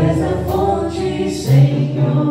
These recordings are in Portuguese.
és a fonte, Senhor.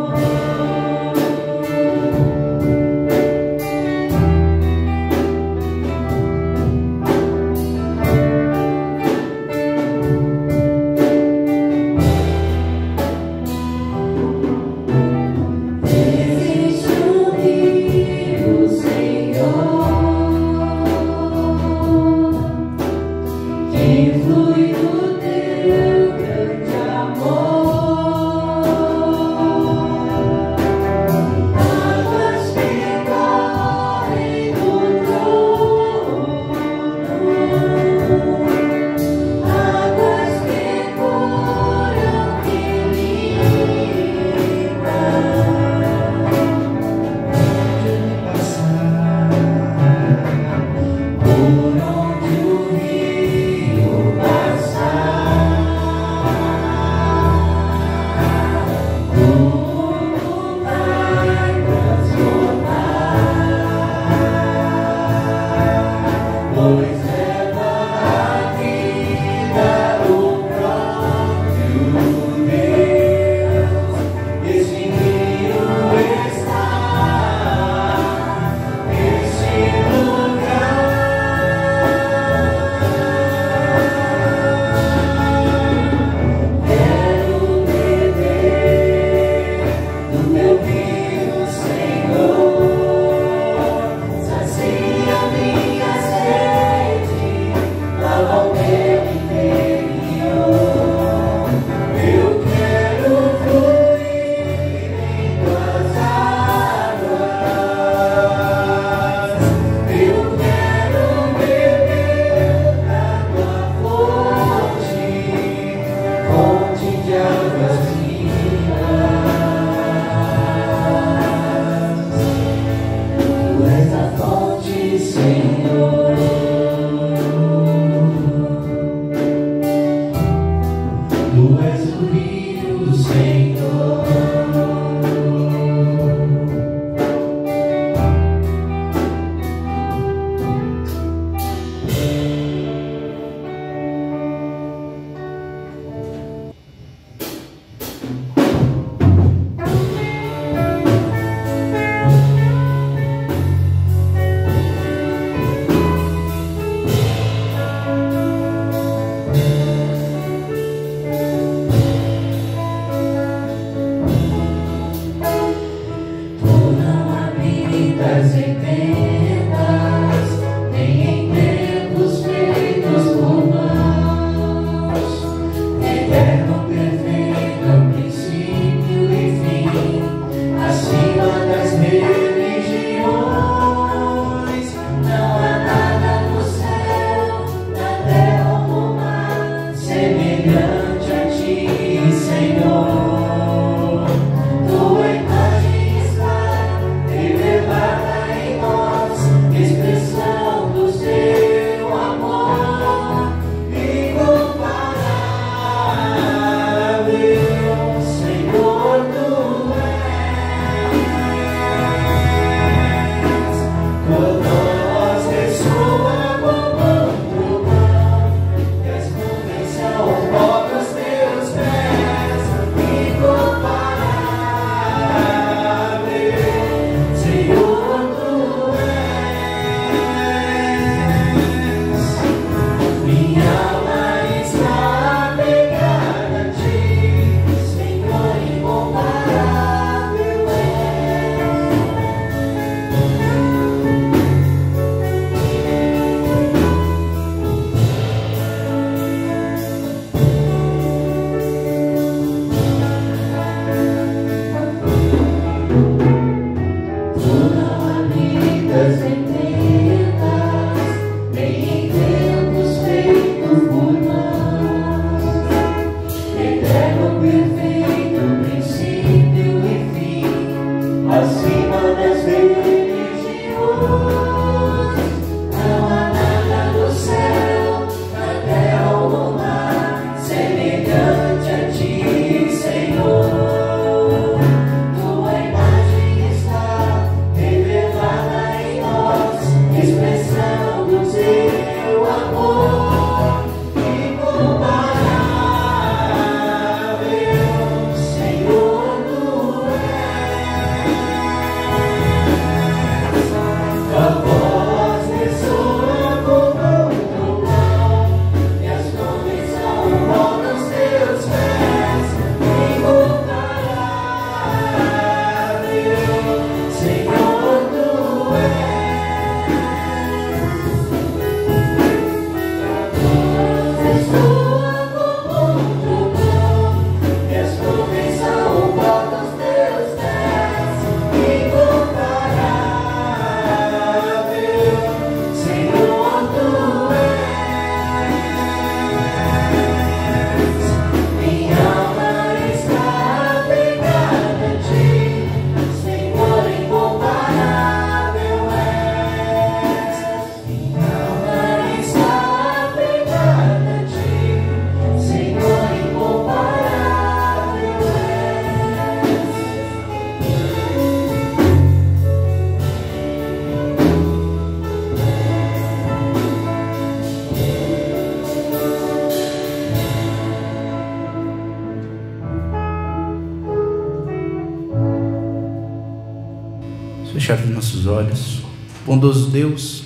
fechar os nossos olhos. Bondoso Deus,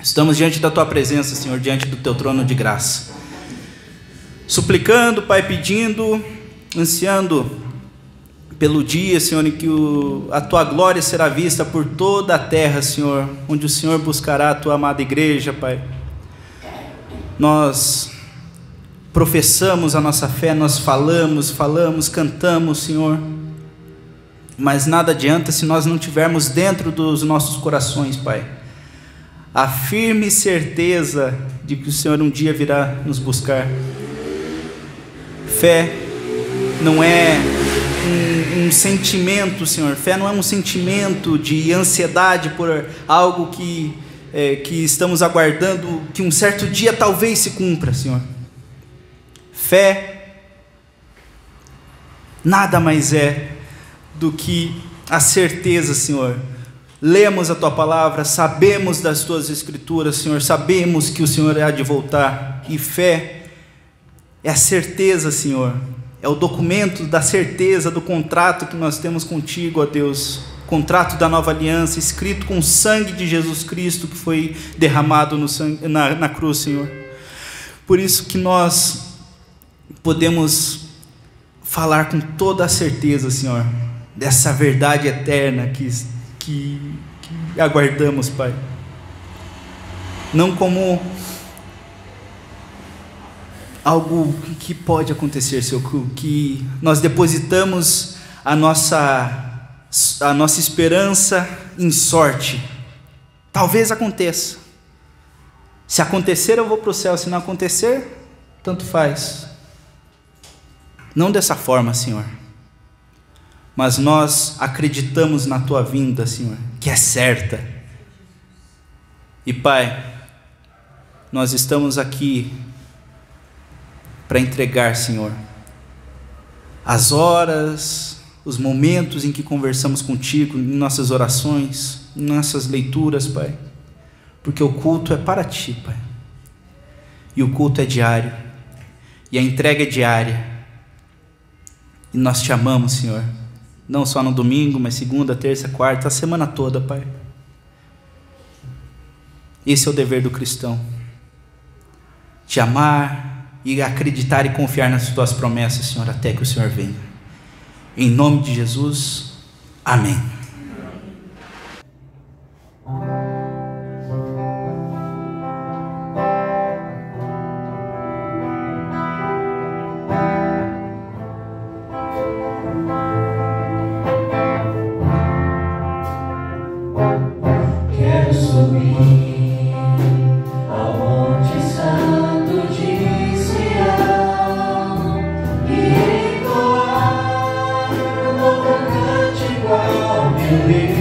estamos diante da Tua presença, Senhor, diante do Teu trono de graça, suplicando, Pai, pedindo, ansiando pelo dia, Senhor, em que a Tua glória será vista por toda a terra, Senhor, onde o Senhor buscará a Tua amada igreja, Pai. Nós professamos a nossa fé, nós falamos, cantamos, Senhor, mas nada adianta se nós não tivermos dentro dos nossos corações, Pai, a firme certeza de que o Senhor um dia virá nos buscar. Fé não é um sentimento, Senhor, fé não é um sentimento de ansiedade por algo que estamos aguardando, que um certo dia talvez se cumpra, Senhor. Fé nada mais é do que a certeza, Senhor. Lemos a Tua palavra, sabemos das Tuas escrituras, Senhor, sabemos que o Senhor há de voltar, e fé é a certeza, Senhor, é o documento da certeza do contrato que nós temos contigo, ó Deus, contrato da nova aliança, escrito com o sangue de Jesus Cristo, que foi derramado na cruz, Senhor. Por isso que nós podemos falar com toda a certeza, Senhor, dessa verdade eterna que aguardamos, Pai, não como algo que pode acontecer, Senhor, que nós depositamos a nossa esperança em sorte. Talvez aconteça, se acontecer eu vou para o céu, se não acontecer, tanto faz. Não dessa forma, Senhor, mas nós acreditamos na Tua vinda, Senhor, que é certa. E Pai, nós estamos aqui para entregar, Senhor, as horas, os momentos em que conversamos contigo, em nossas orações, em nossas leituras, Pai, porque o culto é para Ti, Pai, e o culto é diário, e a entrega é diária, e nós Te amamos, Senhor, não só no domingo, mas segunda, terça, quarta, a semana toda, Pai. Esse é o dever do cristão, Te amar e acreditar e confiar nas Tuas promessas, Senhor, até que o Senhor venha. Em nome de Jesus, amém. Quero subir ao Monte Santo de Sião e entoar um novo cântico ao meu Deus.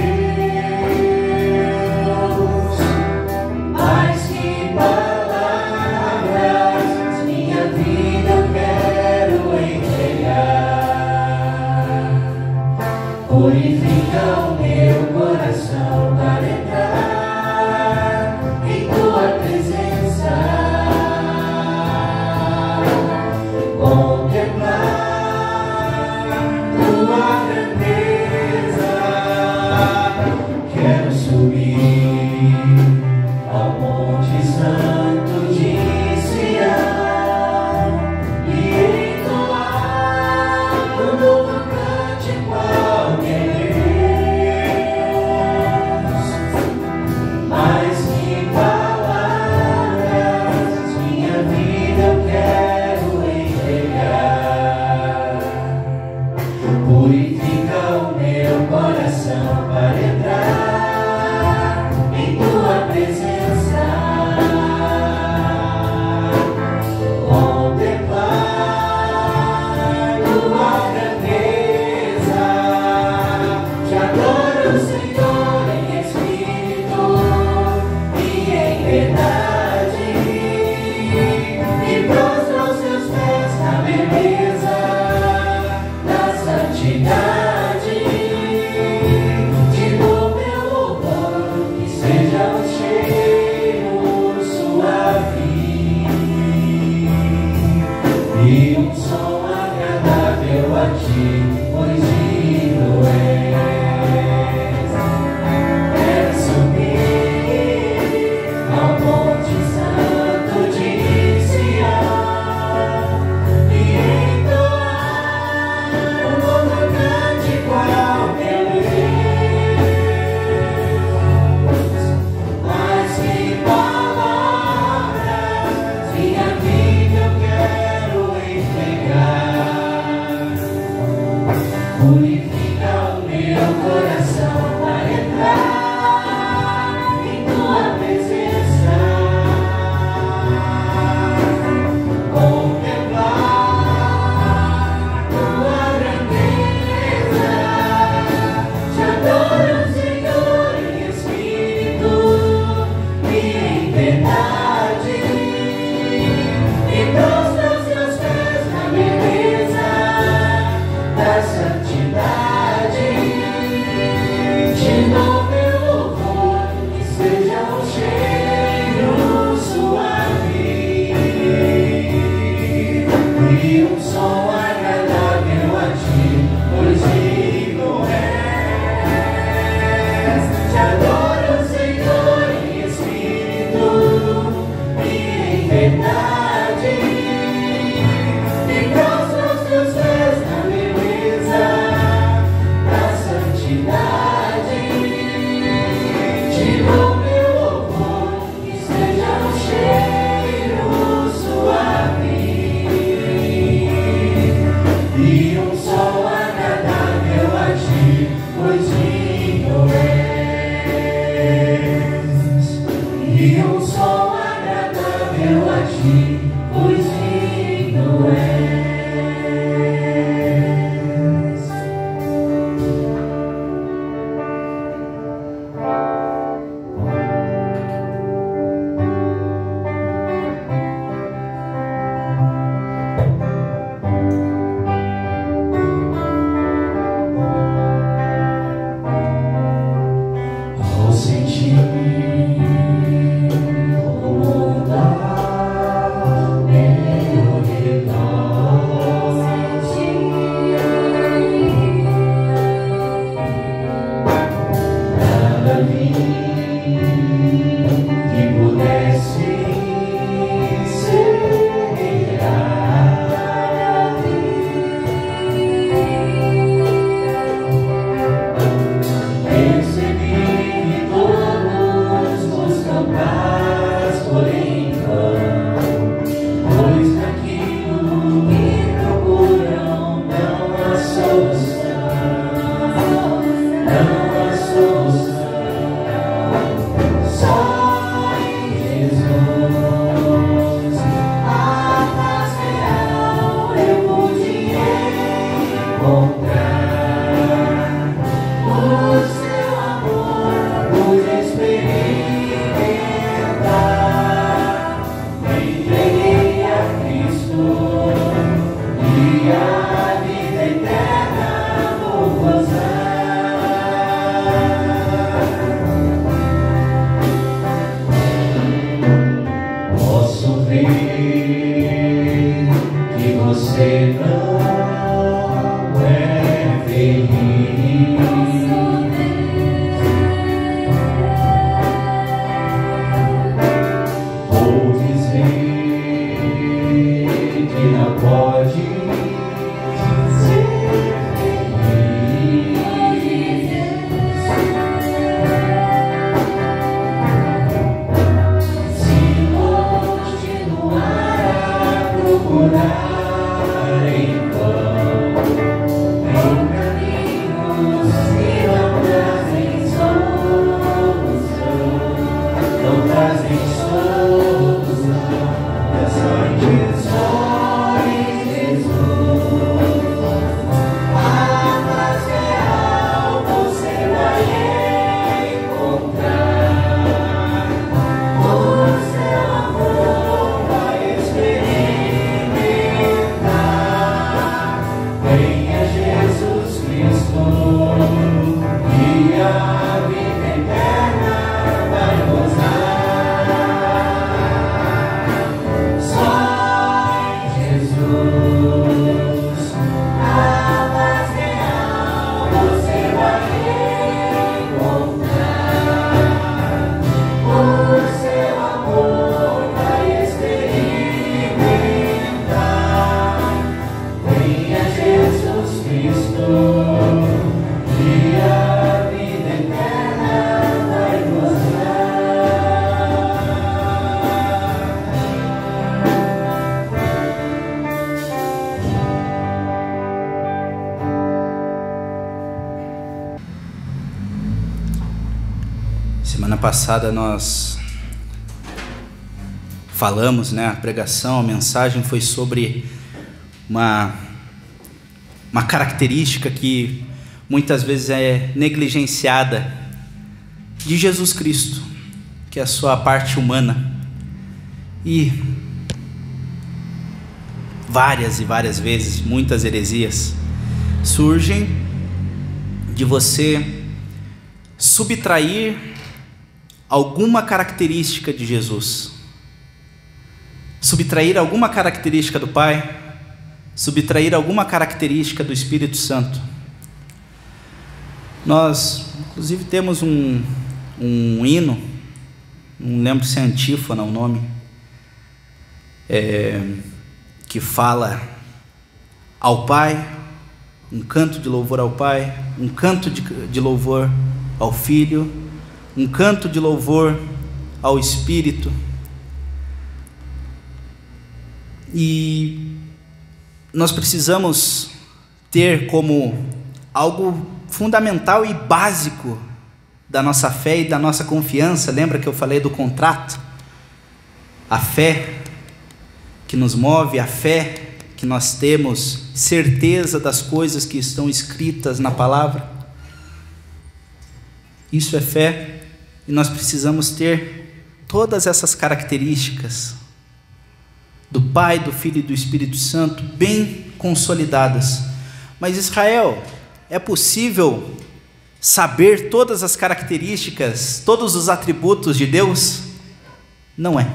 Mais que palavras, minha vida eu quero entregar. Purifica o meu coração para entrar em Tua presença, contemplar Tua grandeza. Quero subir ao Monte Santo de Sião e entoar um novo cântico ao meu Deus. Purifica o meu coração para entrar em tua presença, contemplar tua grandeza. Te adoro, Senhor, em espírito e em verdade, e prostro aos teus pés na beleza da santidade. Te dou meu louvor, que seja um cheiro suave e um som agradável a ti, pois digno és. Te adoro, Senhor, em espírito e em verdade, e prostro aos teus pés na beleza da santidade. Te dou meu louvor, que seja um cheiro suave e um som agradável a ti, pois digno és. E um som agradável a ti, pois digno és. Ao sentir o mundo ao meu redor, nada vi que pudesse ser real. Percebi que todos buscam paz, porém em vão, pois naquilo que procuram não há solução, não há solução. Só em Jesus a paz real eu pude encontrar. O seu amor pude experimentar. Me entreguei a Cristo e a vida eterna vou gozar. Posso ver que você não é Semana passada nós falamos, a pregação, a mensagem foi sobre uma característica que muitas vezes é negligenciada de Jesus Cristo, que é a sua parte humana. E várias e várias vezes, muitas heresias surgem de você subtrair alguma característica de Jesus, subtrair alguma característica do Pai, subtrair alguma característica do Espírito Santo. Nós, inclusive, temos um hino, não lembro se é antífona o nome, que fala ao Pai, um canto de louvor ao Pai, um canto de louvor ao Filho, um canto de louvor ao Espírito. E nós precisamos ter como algo fundamental e básico da nossa fé e da nossa confiança. Lembra que eu falei do contrato? A fé que nos move, a fé que nós temos certeza das coisas que estão escritas na palavra. Isso é fé. E nós precisamos ter todas essas características do Pai, do Filho e do Espírito Santo bem consolidadas. Mas Israel, é possível saber todas as características, todos os atributos de Deus? Não é.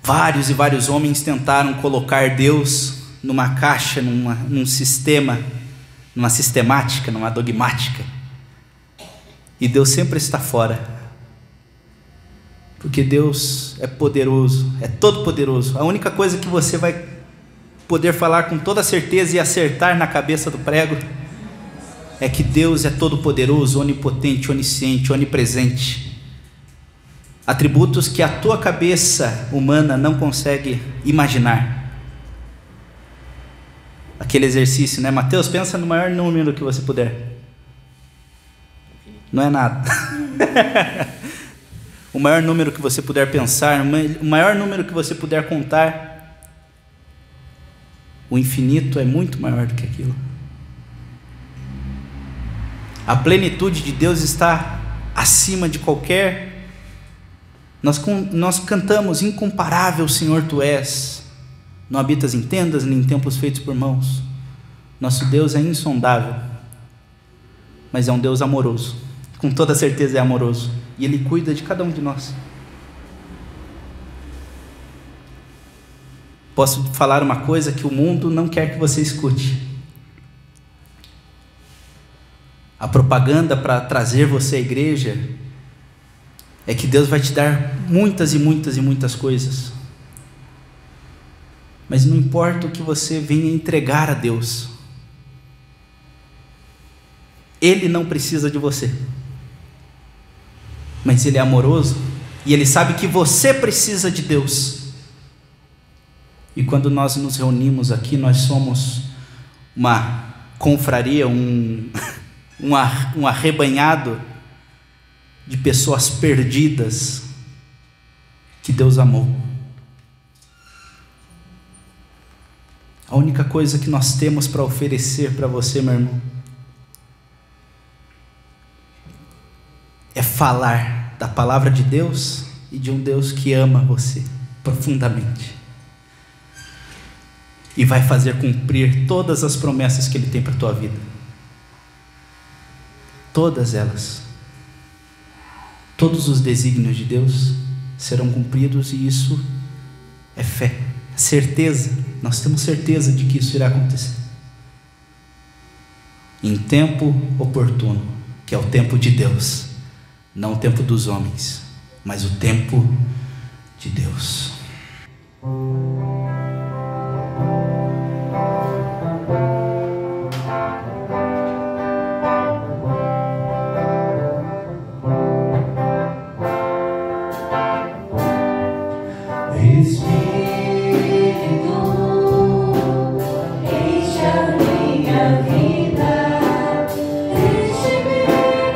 Vários e vários homens tentaram colocar Deus numa caixa, num sistema, numa sistemática, numa dogmática. E Deus sempre está fora. Porque Deus é poderoso, é todo poderoso. A única coisa que você vai poder falar com toda certeza e acertar na cabeça do prego é que Deus é todo poderoso, onipotente, onisciente, onipresente. Atributos que a tua cabeça humana não consegue imaginar. Aquele exercício, Mateus? Pensa no maior número que você puder. Não é nada. O maior número que você puder pensar, o maior número que você puder contar. O infinito é muito maior do que aquilo. A plenitude de Deus está acima de qualquer. Nós cantamos: incomparável Senhor tu és, não habitas em tendas nem em templos feitos por mãos. Nosso Deus é insondável, mas é um Deus amoroso. Com toda certeza é amoroso, e Ele cuida de cada um de nós. Posso falar uma coisa que o mundo não quer que você escute. A propaganda para trazer você à igreja é que Deus vai te dar muitas e muitas e muitas coisas. Mas não importa o que você venha entregar a Deus, Ele não precisa de você. Mas Ele é amoroso e Ele sabe que você precisa de Deus. E quando nós nos reunimos aqui, nós somos uma confraria, um arrebanhado de pessoas perdidas que Deus amou. A única coisa que nós temos para oferecer para você, meu irmão, é falar da palavra de Deus e de um Deus que ama você profundamente e vai fazer cumprir todas as promessas que Ele tem para a tua vida. Todas elas. Todos os desígnios de Deus serão cumpridos, e isso é fé, é certeza. Nós temos certeza de que isso irá acontecer em tempo oportuno, que é o tempo de Deus. Não o tempo dos homens, mas o tempo de Deus. Enche a minha vida, enche-me.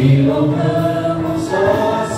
Te louvamos, ó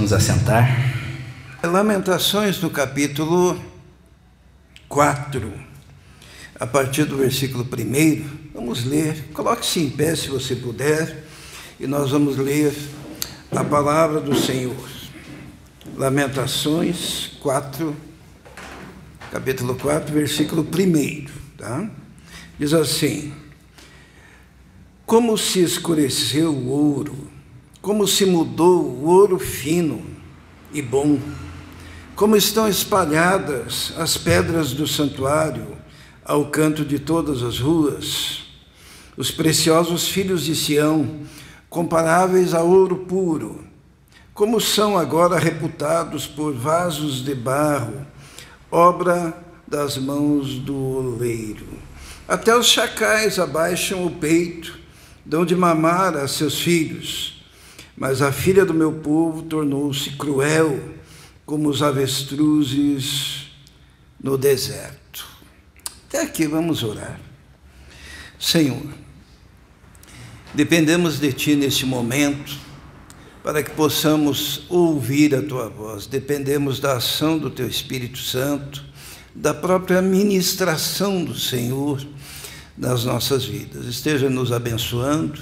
nos assentar. Lamentações no capítulo 4, a partir do versículo 1, vamos ler, coloque-se em pé se você puder, e nós vamos ler a palavra do Senhor. Lamentações 4, capítulo 4, versículo 1, tá? Diz assim: como se escureceu o ouro, como se mudou o ouro fino e bom, como estão espalhadas as pedras do santuário ao canto de todas as ruas, os preciosos filhos de Sião, comparáveis a ouro puro, como são agora reputados por vasos de barro, obra das mãos do oleiro. Até os chacais abaixam o peito, dão de mamar a seus filhos, mas a filha do meu povo tornou-se cruel, como os avestruzes no deserto. Até aqui vamos orar. Senhor, dependemos de Ti neste momento, para que possamos ouvir a Tua voz. Dependemos da ação do Teu Espírito Santo, da própria ministração do Senhor nas nossas vidas. Esteja nos abençoando,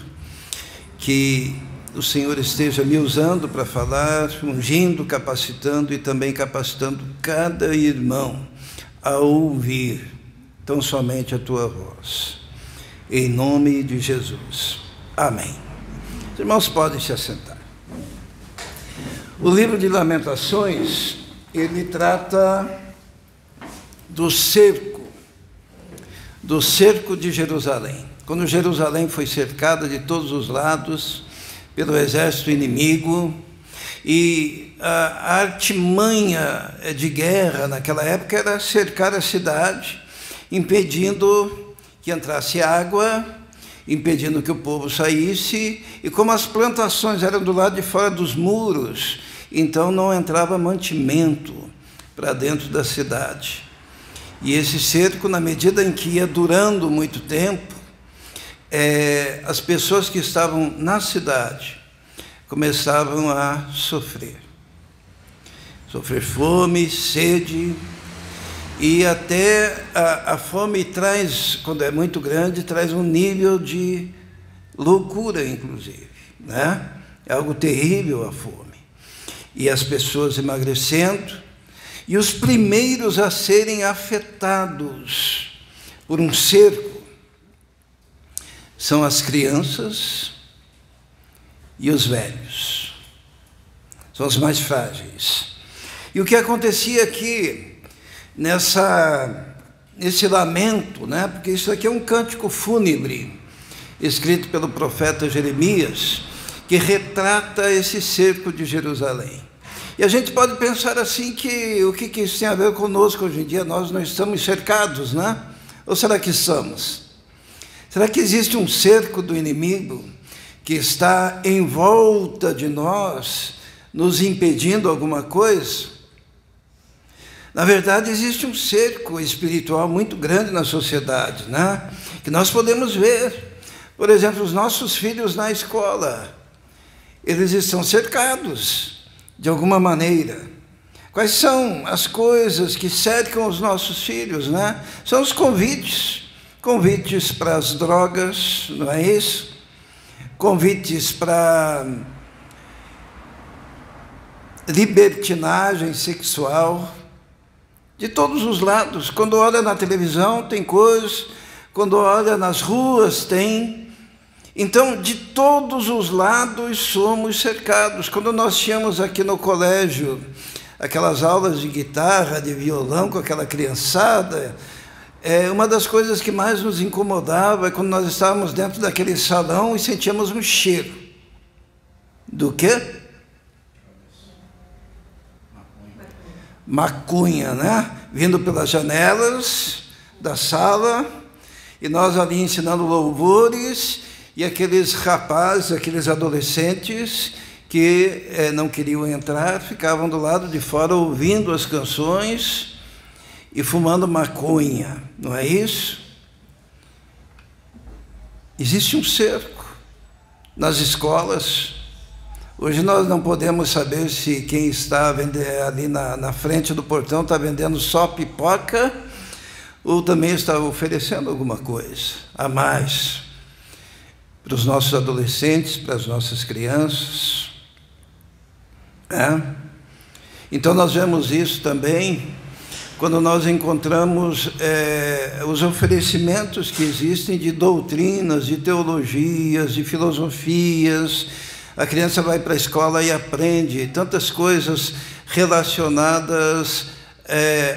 que o Senhor esteja me usando para falar, ungindo, capacitando e também capacitando cada irmão a ouvir tão somente a Tua voz. Em nome de Jesus. Amém. Os irmãos podem se assentar. O livro de Lamentações, ele trata do cerco de Jerusalém. Quando Jerusalém foi cercada de todos os lados pelo exército inimigo, e a artimanha de guerra naquela época era cercar a cidade, impedindo que entrasse água, impedindo que o povo saísse, e como as plantações eram do lado de fora dos muros, então não entrava mantimento para dentro da cidade. E esse cerco, na medida em que ia durando muito tempo, as pessoas que estavam na cidade começavam a sofrer fome, sede, e até a fome traz, quando é muito grande, traz um nível de loucura, inclusive, né? É algo terrível a fome. E as pessoas emagrecendo, e os primeiros a serem afetados por um cerco são as crianças e os velhos. São os mais frágeis. E o que acontecia aqui, nesse lamento, né? Porque isso aqui é um cântico fúnebre, escrito pelo profeta Jeremias, que retrata esse cerco de Jerusalém. E a gente pode pensar assim que o que isso tem a ver conosco hoje em dia? Nós não estamos cercados, né? Ou será que estamos? Será que existe um cerco do inimigo que está em volta de nós, nos impedindo alguma coisa? Na verdade, existe um cerco espiritual muito grande na sociedade, né? Que nós podemos ver. Por exemplo, os nossos filhos na escola, eles estão cercados de alguma maneira. Quais são as coisas que cercam os nossos filhos, né? São os convites para as drogas, não é isso? Convites para libertinagem sexual, de todos os lados. Quando olha na televisão tem coisas, quando olha nas ruas tem. Então, de todos os lados somos cercados. Quando nós tínhamos aqui no colégio aquelas aulas de guitarra, de violão com aquela criançada, uma das coisas que mais nos incomodava é quando nós estávamos dentro daquele salão e sentíamos um cheiro. Do quê? Maconha, né? Vindo pelas janelas da sala, e nós ali ensinando louvores, e aqueles rapazes, aqueles adolescentes que não queriam entrar, ficavam do lado de fora ouvindo as canções e fumando maconha, não é isso? Existe um cerco nas escolas, Hoje nós não podemos saber se quem está ali na frente do portão está vendendo só pipoca ou também está oferecendo alguma coisa a mais para os nossos adolescentes, para as nossas crianças. Então nós vemos isso também quando nós encontramos os oferecimentos que existem de doutrinas, de teologias, de filosofias. A criança vai para a escola e aprende tantas coisas relacionadas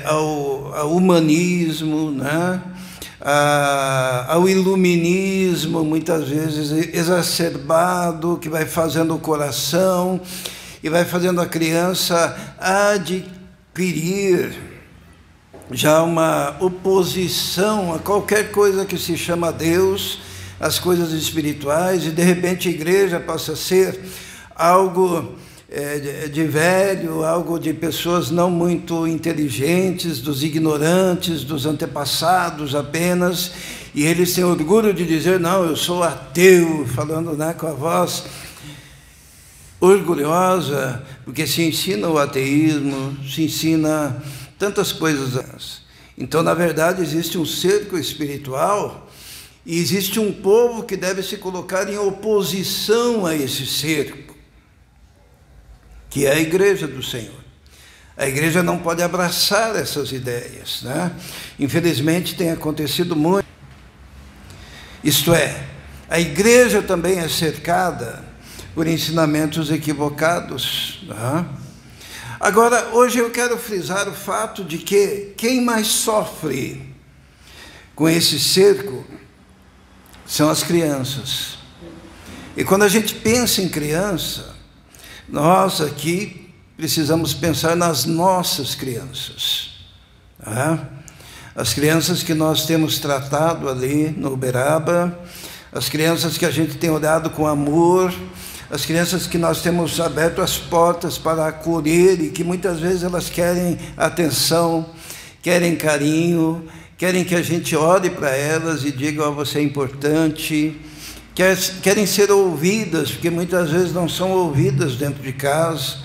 ao humanismo, né? Ao iluminismo, muitas vezes exacerbado, que vai fazendo o coração e vai fazendo a criança adquirir já uma oposição a qualquer coisa que se chama Deus, as coisas espirituais, e de repente a igreja passa a ser algo de velho, algo de pessoas não muito inteligentes, dos ignorantes, dos antepassados apenas, e eles têm orgulho de dizer, não, eu sou ateu, falando, né, com a voz orgulhosa, porque se ensina o ateísmo, se ensina tantas coisas. Então, na verdade, existe um cerco espiritual e existe um povo que deve se colocar em oposição a esse cerco, que é a igreja do Senhor. A igreja não pode abraçar essas ideias, né? Infelizmente tem acontecido muito. Isto é, a igreja também é cercada por ensinamentos equivocados, né? Agora, hoje eu quero frisar o fato de que quem mais sofre com esse cerco são as crianças. E quando a gente pensa em criança, nós aqui precisamos pensar nas nossas crianças, né? As crianças que nós temos tratado ali no Uberaba, as crianças que a gente tem olhado com amor, as crianças que nós temos aberto as portas para acolher e que muitas vezes elas querem atenção, querem carinho, querem que a gente olhe para elas e diga, oh, você é importante, querem ser ouvidas, porque muitas vezes não são ouvidas dentro de casa,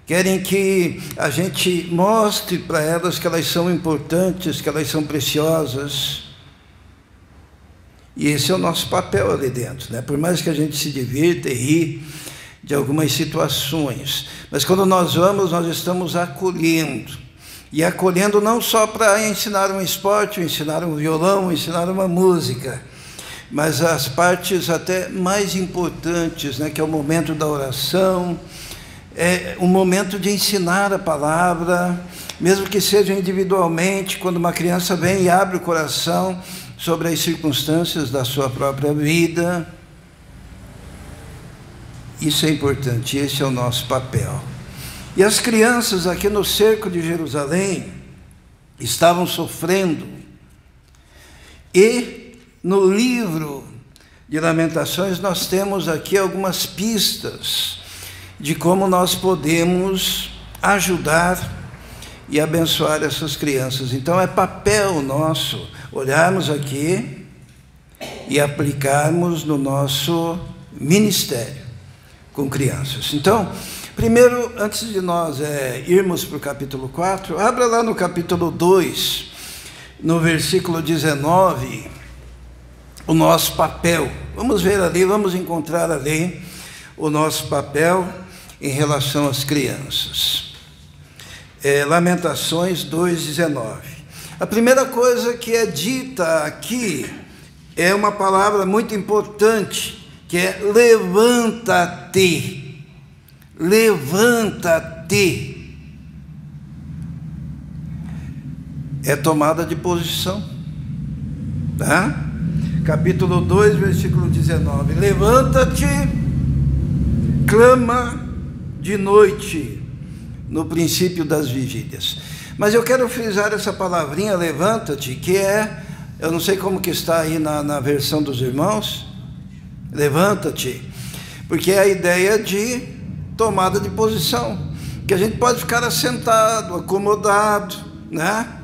querem que a gente mostre para elas que elas são importantes, que elas são preciosas. E esse é o nosso papel ali dentro, né? Por mais que a gente se divirta e ri de algumas situações, mas quando nós vamos, nós estamos acolhendo. E acolhendo não só para ensinar um esporte, ensinar um violão, ensinar uma música, mas as partes até mais importantes, né? Que é o momento da oração, é um momento de ensinar a palavra, mesmo que seja individualmente, quando uma criança vem e abre o coração sobre as circunstâncias da sua própria vida. Isso é importante, esse é o nosso papel. E as crianças aqui no cerco de Jerusalém estavam sofrendo. E no livro de Lamentações nós temos aqui algumas pistas de como nós podemos ajudar e abençoar essas crianças. Então é papel nosso olharmos aqui e aplicarmos no nosso ministério com crianças. Então, primeiro, antes de nós irmos para o capítulo 4, abra lá no capítulo 2, no versículo 19, o nosso papel. Vamos ver ali, vamos encontrar ali o nosso papel em relação às crianças. Lamentações 2:19. A primeira coisa que é dita aqui é uma palavra muito importante, que é levanta-te. Levanta-te. É tomada de posição, tá? Capítulo 2, versículo 19. Levanta-te, clama de noite, no princípio das vigílias. Mas eu quero frisar essa palavrinha, levanta-te, que eu não sei como que está aí na versão dos irmãos, levanta-te, porque é a ideia de tomada de posição, que a gente pode ficar assentado, acomodado, né?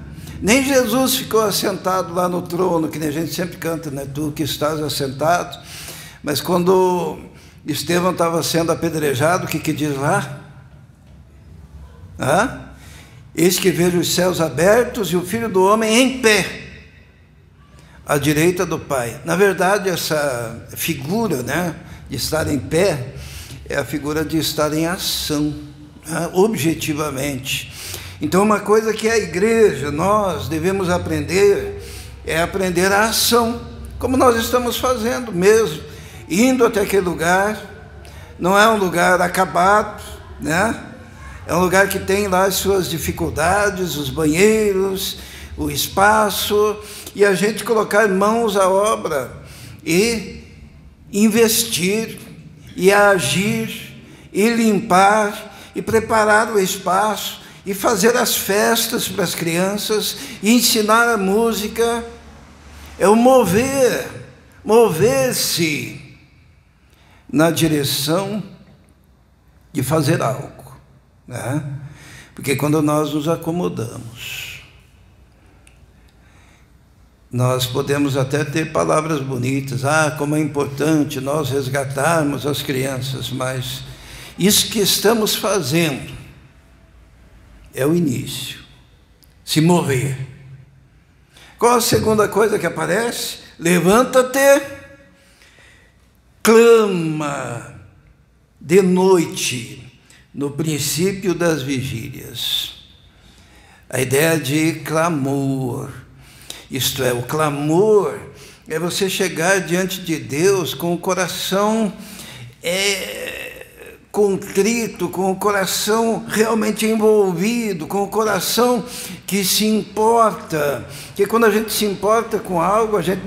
Nem Jesus ficou assentado lá no trono, que nem a gente sempre canta, né? Tu que estás assentado. Mas quando Estevão estava sendo apedrejado, o que diz lá? Eis que vejo os céus abertos e o Filho do Homem em pé, à direita do Pai. Na verdade, essa figura, né, de estar em pé, é a figura de estar em ação, né, objetivamente. Então, uma coisa que a igreja, nós devemos aprender, é aprender a ação, como nós estamos fazendo mesmo, indo até aquele lugar. Não é um lugar acabado, né? É um lugar que tem lá as suas dificuldades, os banheiros, o espaço, e a gente colocar mãos à obra e investir, e agir, e limpar, e preparar o espaço, e fazer as festas para as crianças, e ensinar a música. É o mover-se na direção de fazer algo, né? Porque quando nós nos acomodamos, nós podemos até ter palavras bonitas, como é importante nós resgatarmos as crianças, mas isso que estamos fazendo é o início, se mover. Qual a segunda coisa que aparece? Levanta-te, clama de noite, no princípio das vigílias. A ideia de clamor, isto é, o clamor é você chegar diante de Deus com o coração contrito, com o coração realmente envolvido, com o coração que se importa. Porque quando a gente se importa com algo, a gente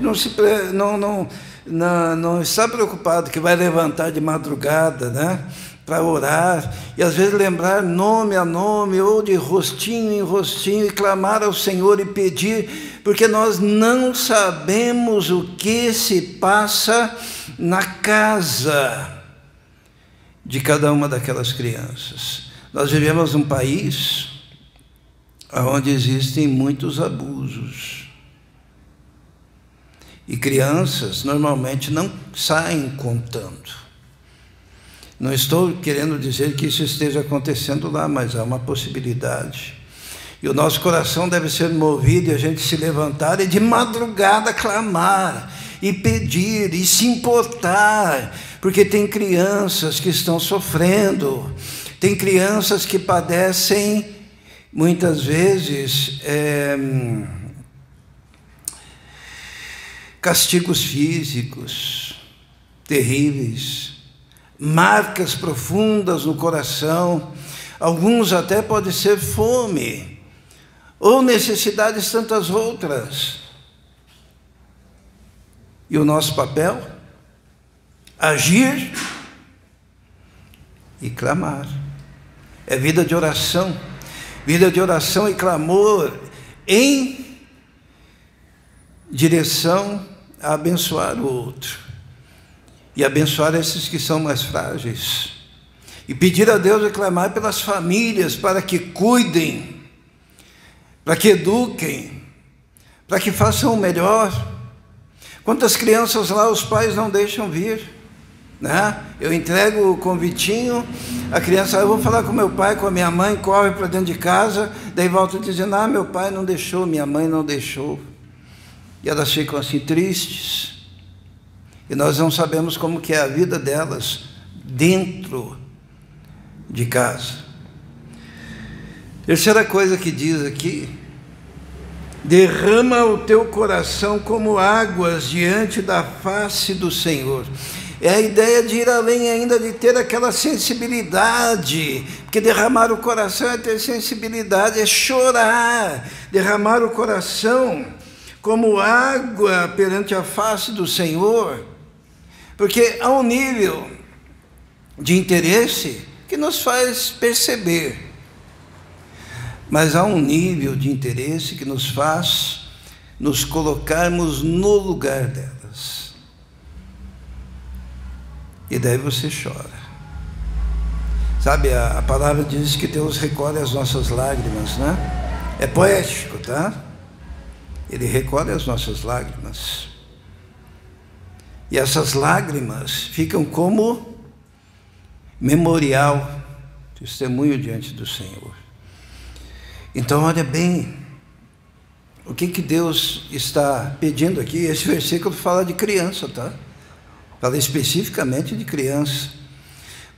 não está preocupado que vai levantar de madrugada, né, para orar, e às vezes lembrar nome a nome, ou de rostinho em rostinho, e clamar ao Senhor e pedir, porque nós não sabemos o que se passa na casa de cada uma daquelas crianças. Nós vivemos num país onde existem muitos abusos, e crianças normalmente não saem contando. Não estou querendo dizer que isso esteja acontecendo lá, mas há uma possibilidade. E o nosso coração deve ser movido, e a gente se levantar e de madrugada clamar, e pedir, e se importar, porque tem crianças que estão sofrendo, tem crianças que padecem, muitas vezes, castigos físicos terríveis, marcas profundas no coração. Alguns até pode ser fome, ou necessidades tantas outras. E o nosso papel? Agir e clamar. É vida de oração e clamor em direção a abençoar o outro, e abençoar esses que são mais frágeis, e pedir a Deus e clamar pelas famílias, para que cuidem, para que eduquem, para que façam o melhor. Quantas crianças lá os pais não deixam vir, né? Eu entrego o convitinho, a criança, eu vou falar com meu pai, com a minha mãe, corre para dentro de casa, daí volta dizendo, meu pai não deixou, minha mãe não deixou. E elas ficam assim tristes, e nós não sabemos como que é a vida delas dentro de casa. Terceira coisa que diz aqui: derrama o teu coração como águas diante da face do Senhor. É a ideia de ir além ainda, de ter aquela sensibilidade, porque derramar o coração é ter sensibilidade, é chorar, derramar o coração como água perante a face do Senhor, porque há um nível de interesse que nos faz perceber, mas há um nível de interesse que nos faz nos colocarmos no lugar delas. E daí você chora. Sabe, a palavra diz que Deus recolhe as nossas lágrimas, né? É poético, tá? Ele recolhe as nossas lágrimas. E essas lágrimas ficam como memorial, testemunho diante do Senhor. Então, olha bem, o que Deus está pedindo aqui? Esse versículo fala de criança, tá? Fala especificamente de criança.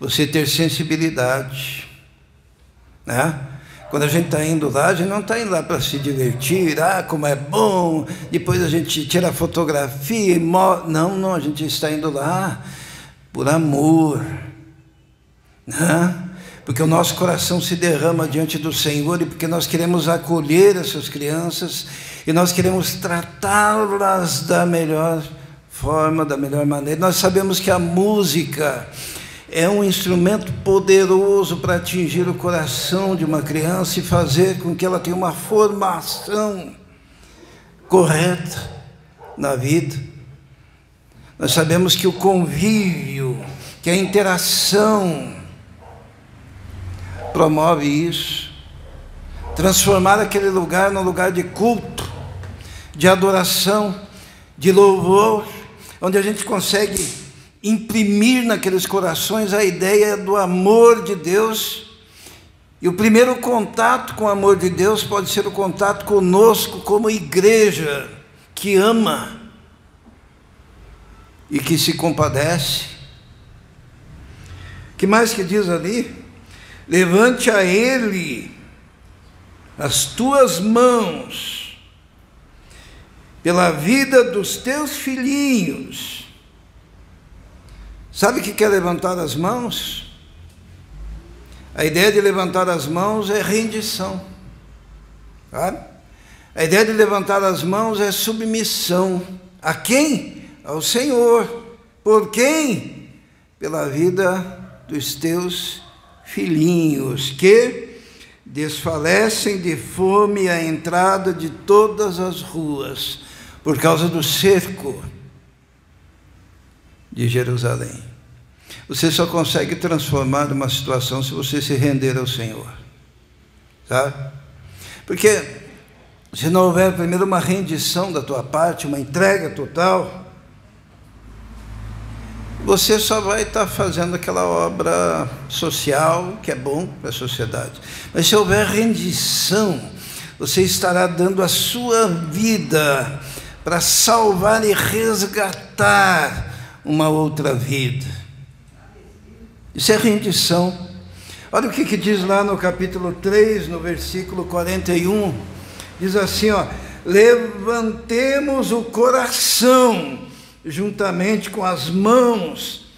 Você ter sensibilidade, né? Quando a gente está indo lá, a gente não está indo lá para se divertir, como é bom, depois a gente tira a fotografia e não, a gente está indo lá por amor, né? Porque o nosso coração se derrama diante do Senhor e porque nós queremos acolher essas crianças e nós queremos tratá-las da melhor forma, da melhor maneira. Nós sabemos que a música é um instrumento poderoso para atingir o coração de uma criança e fazer com que ela tenha uma formação correta na vida. Nós sabemos que o convívio, que a interação promove isso. Transformar aquele lugar num lugar de culto, de adoração, de louvor, onde a gente consegue imprimir naqueles corações a ideia do amor de Deus. E o primeiro contato com o amor de Deus pode ser o contato conosco como igreja que ama e que se compadece. O que mais que diz ali? Levante a Ele as tuas mãos pela vida dos teus filhinhos. Sabe o que é levantar as mãos? A ideia de levantar as mãos é rendição. Sabe? A ideia de levantar as mãos é submissão. A quem? Ao Senhor. Por quem? Pela vida dos teus filhinhos, que desfalecem de fome à entrada de todas as ruas, por causa do cerco de Jerusalém. Você só consegue transformar uma situação se você se render ao Senhor, sabe? Porque se não houver primeiro uma rendição da tua parte, uma entrega total, você só vai estar fazendo aquela obra social que é bom para a sociedade. Mas se houver rendição, você estará dando a sua vida para salvar e resgatar uma outra vida. Isso é rendição. Olha o que diz lá no capítulo 3, no versículo 41. Diz assim, levantemos o coração juntamente com as mãos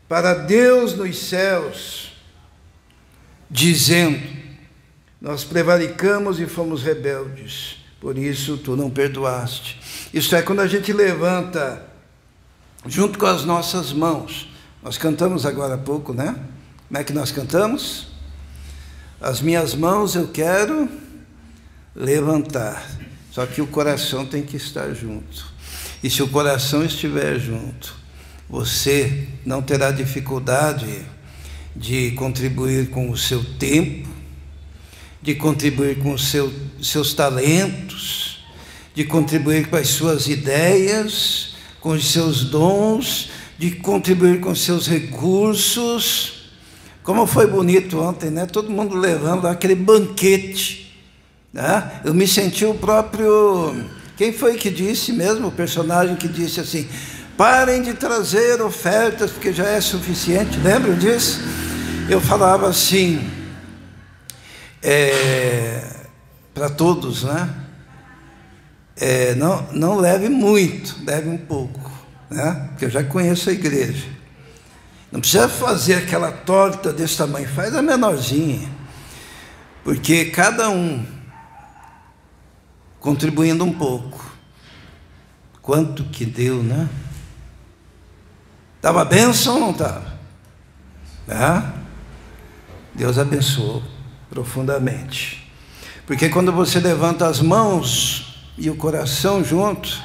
para Deus nos céus, dizendo, nós prevaricamos e fomos rebeldes, por isso tu não perdoaste. Isso é quando a gente levanta junto com as nossas mãos. Nós cantamos agora há pouco, né? Como é que nós cantamos? As minhas mãos eu quero levantar, só que o coração tem que estar junto. E se o coração estiver junto, você não terá dificuldade de contribuir com o seu tempo, de contribuir com os seus talentos, de contribuir com as suas ideias, com os seus dons, de contribuir com os seus recursos. Como foi bonito ontem, né? Todo mundo levando aquele banquete, né? Eu me senti o próprio... Quem foi que disse mesmo, o personagem que disse assim, parem de trazer ofertas, porque já é suficiente, lembram disso? Eu falava assim, para todos, né? Não leve muito, leve um pouco, né? Porque eu já conheço a igreja. Não precisa fazer aquela torta desse tamanho, faz a menorzinha, porque cada um contribuindo um pouco. Quanto que deu, né? Estava bênção ou não estava? Deus abençoou profundamente. Porque quando você levanta as mãos e o coração junto,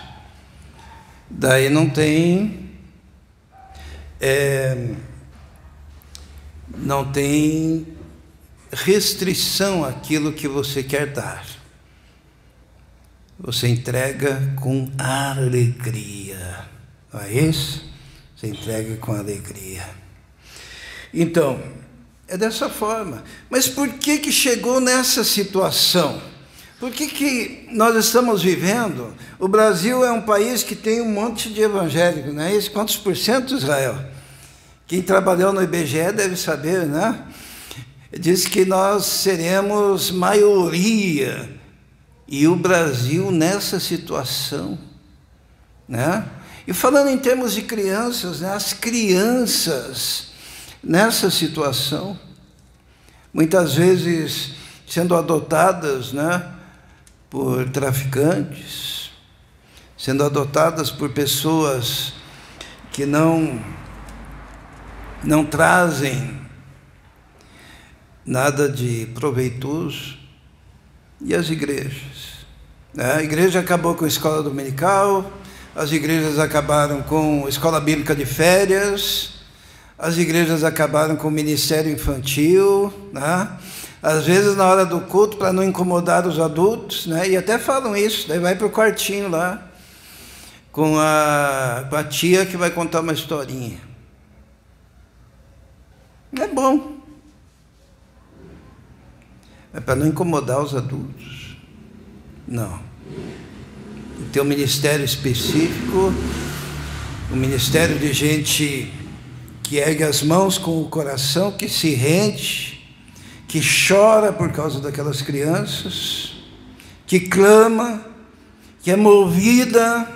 daí não tem restrição àquilo que você quer dar. Você entrega com alegria, não é isso? Você entrega com alegria. Então, é dessa forma. Mas por que chegou nessa situação? Por que nós estamos vivendo? O Brasil é um país que tem um monte de evangélicos, não é isso? Quantos por cento, Israel? Quem trabalhou no IBGE deve saber, né? Diz que nós seremos maioria. E o Brasil nessa situação, né? E falando em termos de crianças, né? As crianças nessa situação, muitas vezes sendo adotadas, né, por traficantes, sendo adotadas por pessoas que não trazem nada de proveitoso. E as igrejas, né? A igreja acabou com a escola dominical, as igrejas acabaram com a escola bíblica de férias, as igrejas acabaram com o ministério infantil, né? Às vezes na hora do culto, para não incomodar os adultos, né? E até falam isso, daí vai para o quartinho lá, com a tia que vai contar uma historinha. É bom. É para não incomodar os adultos. Não. Tem um ministério específico, um ministério de gente que ergue as mãos com o coração, que se rende, que chora por causa daquelas crianças, que clama, que é movida.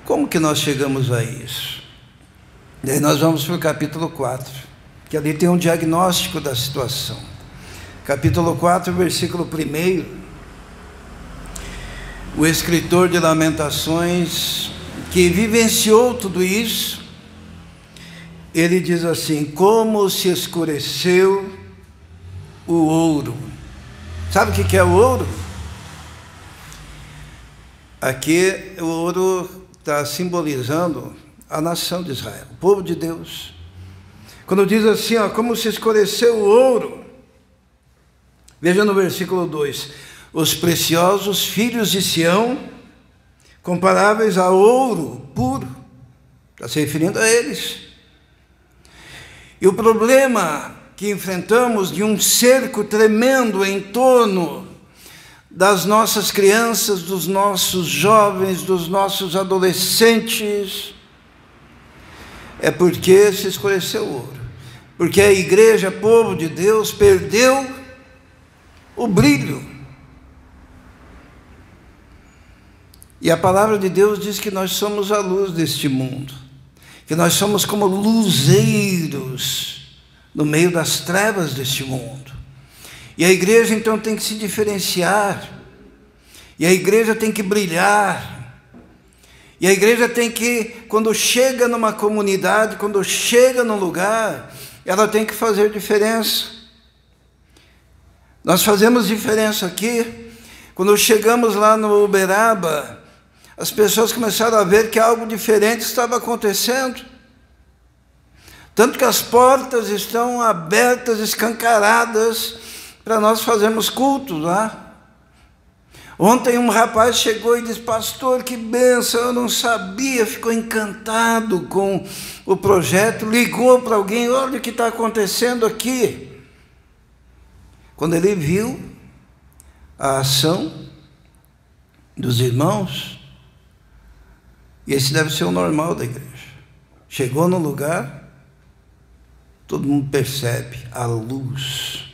Como que nós chegamos a isso? Daí nós vamos para o capítulo 4, que ali tem um diagnóstico da situação. Capítulo 4, versículo 1, o escritor de Lamentações, que vivenciou tudo isso, ele diz assim: como se escureceu o ouro. Sabe o que é o ouro? Aqui o ouro está simbolizando a nação de Israel, o povo de Deus. Quando diz assim, ó, como se escureceu o ouro, veja no versículo 2: os preciosos filhos de Sião, comparáveis a ouro puro, está se referindo a eles. E o problema que enfrentamos de um cerco tremendo em torno das nossas crianças, dos nossos jovens, dos nossos adolescentes, é porque se escureceu o ouro. Porque a igreja, povo de Deus, perdeu o brilho. E a palavra de Deus diz que nós somos a luz deste mundo, que nós somos como luzeiros no meio das trevas deste mundo. E a igreja então tem que se diferenciar, e a igreja tem que brilhar, e a igreja tem que, quando chega numa comunidade, quando chega num lugar, ela tem que fazer diferença. Nós fazemos diferença aqui. Quando chegamos lá no Uberaba, as pessoas começaram a ver que algo diferente estava acontecendo. Tanto que as portas estão abertas, escancaradas, para nós fazermos culto lá. Ontem um rapaz chegou e disse: pastor, que bênção, eu não sabia, ficou encantado com o projeto, ligou para alguém: olha o que está acontecendo aqui. Quando ele viu a ação dos irmãos, e esse deve ser o normal da igreja, chegou no lugar, todo mundo percebe a luz,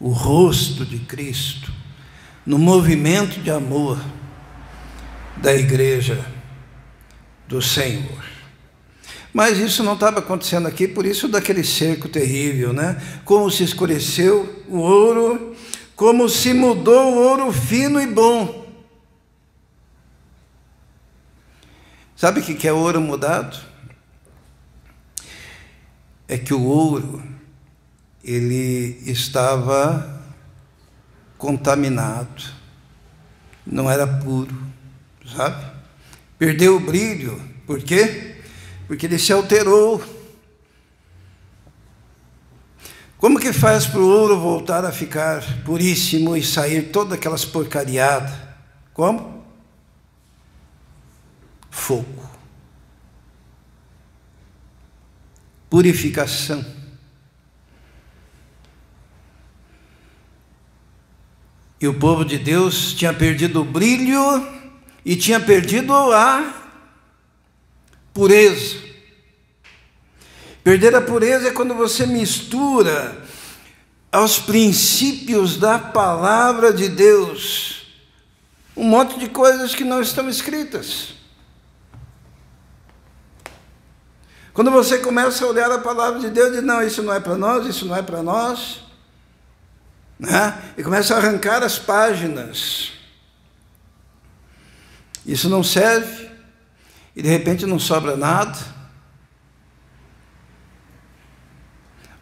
o rosto de Cristo, no movimento de amor da igreja do Senhor. Mas isso não estava acontecendo aqui, por isso daquele cerco terrível, né? Como se escureceu o ouro, como se mudou o ouro fino e bom. Sabe o que é ouro mudado? É que o ouro, ele estava contaminado, não era puro, sabe? Perdeu o brilho. Por quê? Porque ele se alterou. Como que faz para o ouro voltar a ficar puríssimo e sair todas aquelas porcariadas? Como? Fogo. purificação. E o povo de Deus tinha perdido o brilho e tinha perdido a pureza. Perder a pureza é quando você mistura aos princípios da palavra de Deus um monte de coisas que não estão escritas. Quando você começa a olhar a palavra de Deus e diz, não, isso não é para nós, isso não é para nós, né? E começa a arrancar as páginas. Isso não serve, e de repente não sobra nada.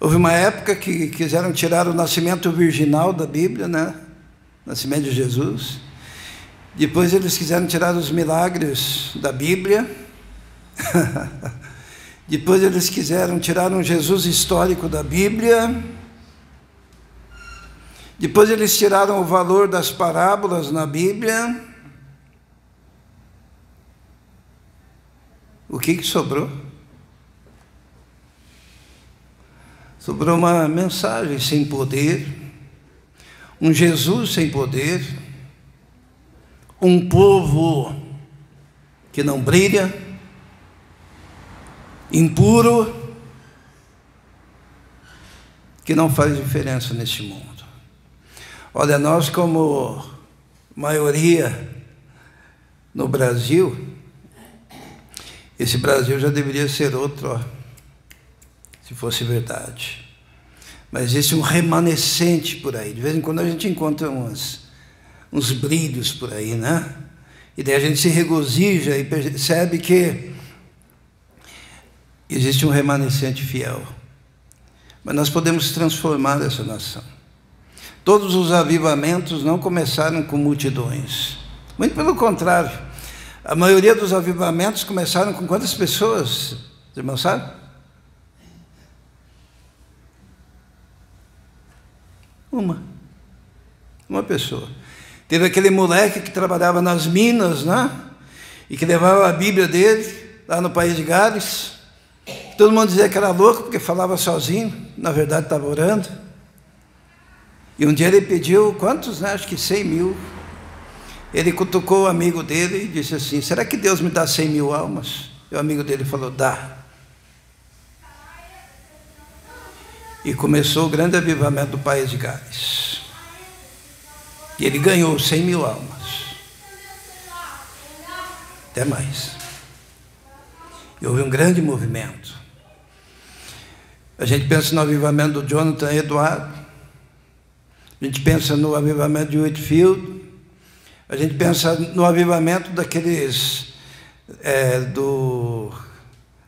Houve uma época que quiseram tirar o nascimento virginal da Bíblia, né? Nascimento de Jesus. Depois eles quiseram tirar os milagres da Bíblia. Depois eles quiseram tirar um Jesus histórico da Bíblia. Depois eles tiraram o valor das parábolas na Bíblia. O que sobrou? Sobrou uma mensagem sem poder, um Jesus sem poder, um povo que não brilha, impuro, que não faz diferença neste mundo. Olha, nós como maioria no Brasil, esse Brasil já deveria ser outro, ó, se fosse verdade. Mas existe um remanescente por aí. De vez em quando a gente encontra uns brilhos por aí, né? E daí a gente se regozija e percebe que existe um remanescente fiel. Mas nós podemos transformar essa nação. Todos os avivamentos não começaram com multidões. Muito pelo contrário. A maioria dos avivamentos começaram com quantas pessoas? Os irmãos sabem? Uma pessoa. Teve aquele moleque que trabalhava nas minas, né? E que levava a Bíblia dele lá no país de Gales. Todo mundo dizia que era louco porque falava sozinho, na verdade estava orando. E um dia ele pediu, quantos, né? Acho que 100 mil. Ele cutucou o amigo dele e disse assim, será que Deus me dá 100 mil almas? E o amigo dele falou, dá. E começou o grande avivamento do país de Gales. E ele ganhou 100 mil almas. Até mais. E houve um grande movimento. A gente pensa no avivamento do Jonathan Edwards. A gente pensa no avivamento de Whitefield. A gente pensa no avivamento daqueles...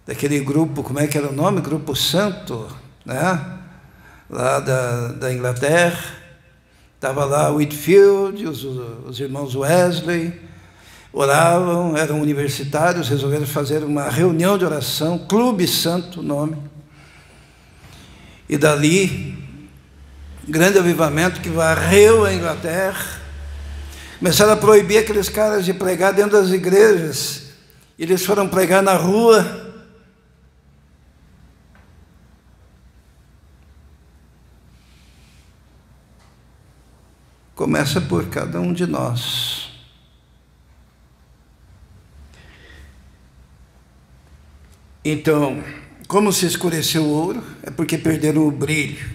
daquele grupo, como é que era o nome? Grupo Santo, né? Lá da Inglaterra, estava lá Whitefield, os irmãos Wesley, oravam, eram universitários, resolveram fazer uma reunião de oração, Clube Santo, o nome, e dali, grande avivamento que varreu a Inglaterra, começaram a proibir aqueles caras de pregar dentro das igrejas, e eles foram pregar na rua. Começa por cada um de nós. Então, como se escureceu o ouro, é porque perderam o brilho.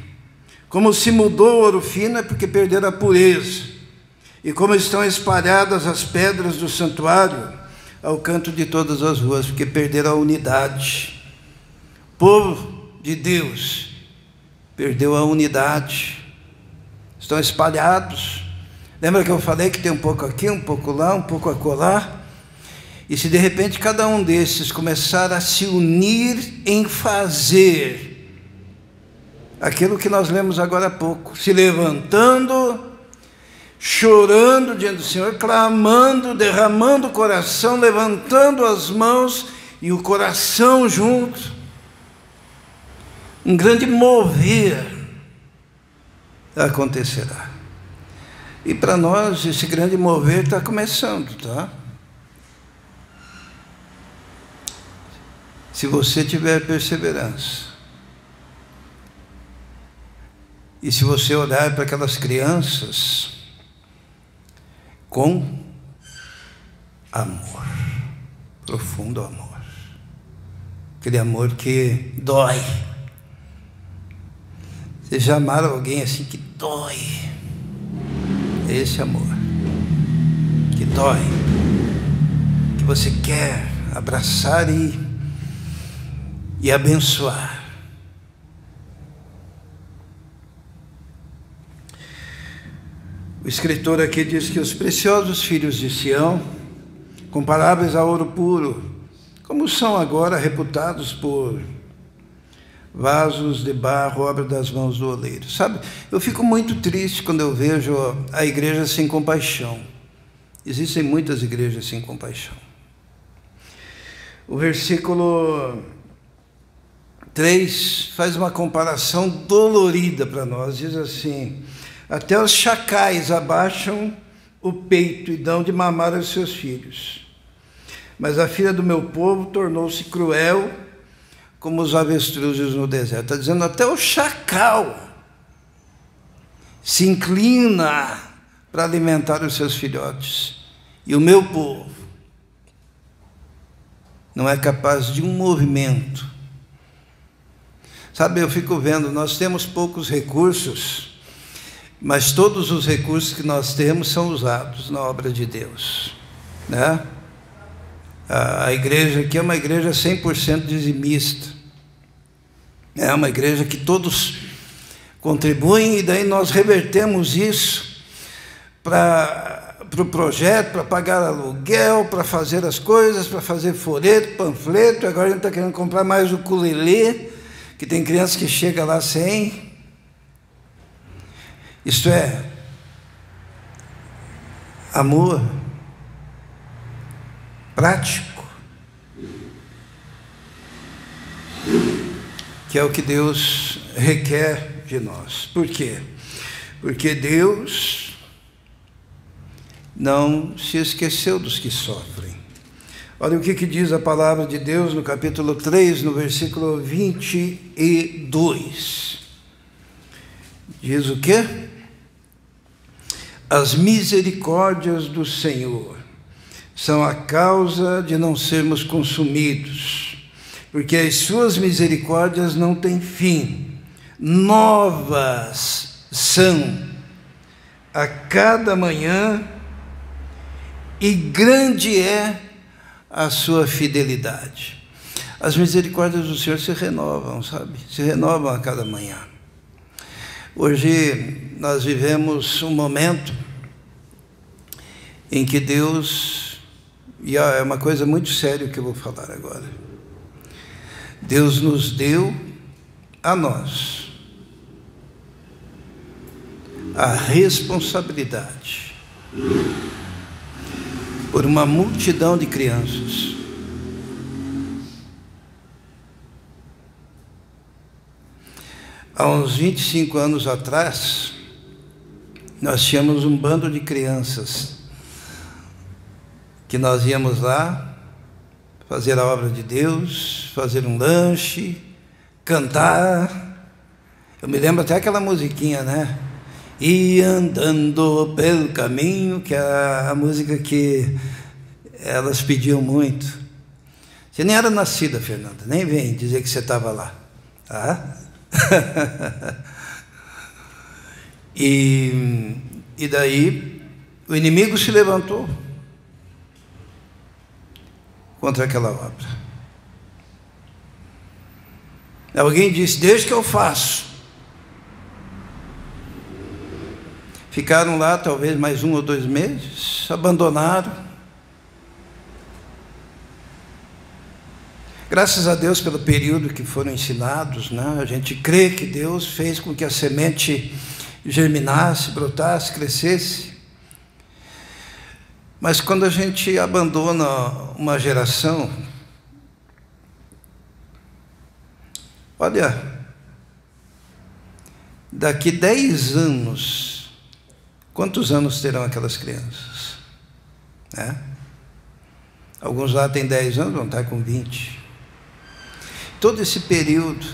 Como se mudou o ouro fino, é porque perderam a pureza. E como estão espalhadas as pedras do santuário ao canto de todas as ruas, porque perderam a unidade. O povo de Deus perdeu a unidade. Estão espalhados. Lembra que eu falei que tem um pouco aqui, um pouco lá, um pouco acolá? E se de repente cada um desses começar a se unir em fazer aquilo que nós lemos agora há pouco, se levantando, chorando diante do Senhor, clamando, derramando o coração, levantando as mãos e o coração junto, um grande mover acontecerá. E para nós esse grande mover está começando, tá? Se você tiver perseverança, E se você olhar para aquelas crianças com amor, profundo amor, aquele amor que dói. Vocês já amaram alguém assim que dói? Esse amor que dói, que você quer abraçar e abençoar. O escritor aqui diz que os preciosos filhos de Sião, comparáveis a ouro puro, como são agora reputados por vasos de barro, obra das mãos do oleiro. Sabe, eu fico muito triste quando eu vejo a igreja sem compaixão. Existem muitas igrejas sem compaixão. O versículo 3 faz uma comparação dolorida para nós. Diz assim: até os chacais abaixam o peito e dão de mamar aos seus filhos. Mas a filha do meu povo tornou-se cruel como os avestruzes no deserto. Está dizendo, até o chacal se inclina para alimentar os seus filhotes. E o meu povo não é capaz de um movimento. Sabe, eu fico vendo, nós temos poucos recursos, mas todos os recursos que nós temos são usados na obra de Deus, né? A igreja aqui é uma igreja 100% dizimista. É uma igreja que todos contribuem e daí nós revertemos isso para o projeto, para pagar aluguel, para fazer as coisas, para fazer folheto, panfleto. Agora a gente está querendo comprar mais o ukulele, que tem crianças que chegam lá sem. Isto é, amor prático, que é o que Deus requer de nós. Por quê? Porque Deus não se esqueceu dos que sofrem. Olha o que diz a palavra de Deus no capítulo 3, no versículo 22. Diz o quê? As misericórdias do Senhor são a causa de não sermos consumidos, porque as suas misericórdias não têm fim. Novas são a cada manhã, e grande é a sua fidelidade. As misericórdias do Senhor se renovam, sabe? Se renovam a cada manhã. Hoje nós vivemos um momento em que Deus, e é uma coisa muito séria que eu vou falar agora, Deus nos deu a nós a responsabilidade por uma multidão de crianças. Há uns 25 anos atrás, nós tínhamos um bando de crianças que nós íamos lá fazer a obra de Deus, fazer um lanche, cantar. Eu me lembro até aquela musiquinha, né? E andando pelo caminho, que é a música que elas pediam muito. Você nem era nascida, Fernanda, nem vem dizer que você estava lá, tá? E daí o inimigo se levantou contra aquela obra. Alguém disse, deixa que eu faço. Ficaram lá talvez mais 1 ou 2 meses, abandonaram. Graças a Deus pelo período que foram ensinados, né? A gente crê que Deus fez com que a semente germinasse, brotasse, crescesse. Mas quando a gente abandona uma geração, olha, daqui 10 anos, quantos anos terão aquelas crianças? Né? Alguns lá têm 10 anos, vão estar com 20. Todo esse período,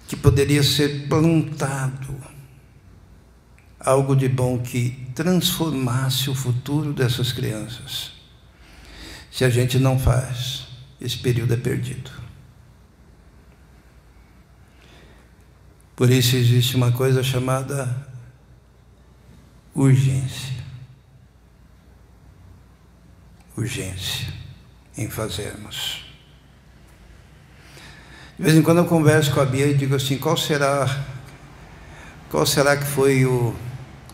que poderia ser plantado algo de bom que transformasse o futuro dessas crianças. Se a gente não faz, esse período é perdido. Por isso existe uma coisa chamada urgência. Urgência em fazermos. De vez em quando eu converso com a Bia e digo assim, qual será que foi o